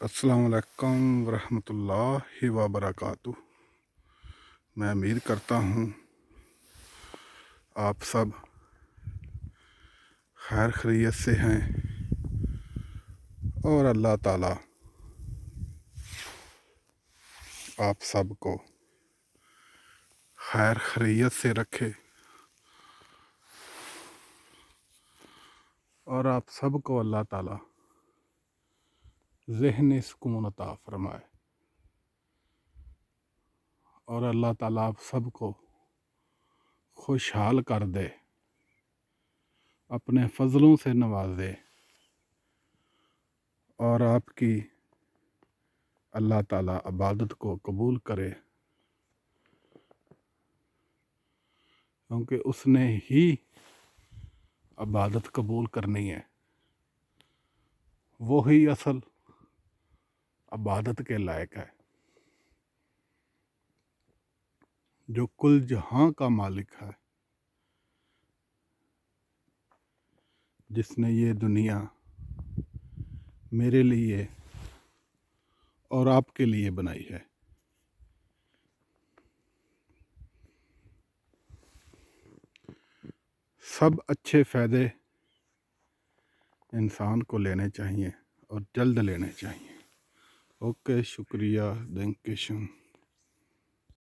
السلام علیکم ورحمۃ اللہ وبرکاتہ۔ میں امید کرتا ہوں آپ سب خیر خیریت سے ہیں اور اللہ تعالیٰ آپ سب کو خیر خیریت سے رکھے اور آپ سب کو اللہ تعالیٰ ذہنی سکون عطا فرمائے اور اللہ تعالیٰ آپ سب کو خوشحال کر دے، اپنے فضلوں سے نوازے اور آپ کی اللہ تعالیٰ عبادت کو قبول کرے، کیونکہ اس نے ہی عبادت قبول کرنی ہے، وہی اصل عبادت کے لائق ہے، جو کل جہاں کا مالک ہے، جس نے یہ دنیا میرے لیے اور آپ کے لیے بنائی ہے۔ سب اچھے فائدے انسان کو لینے چاہیے اور جلد لینے چاہیے۔ اوکے، شکریہ، تھینک یو۔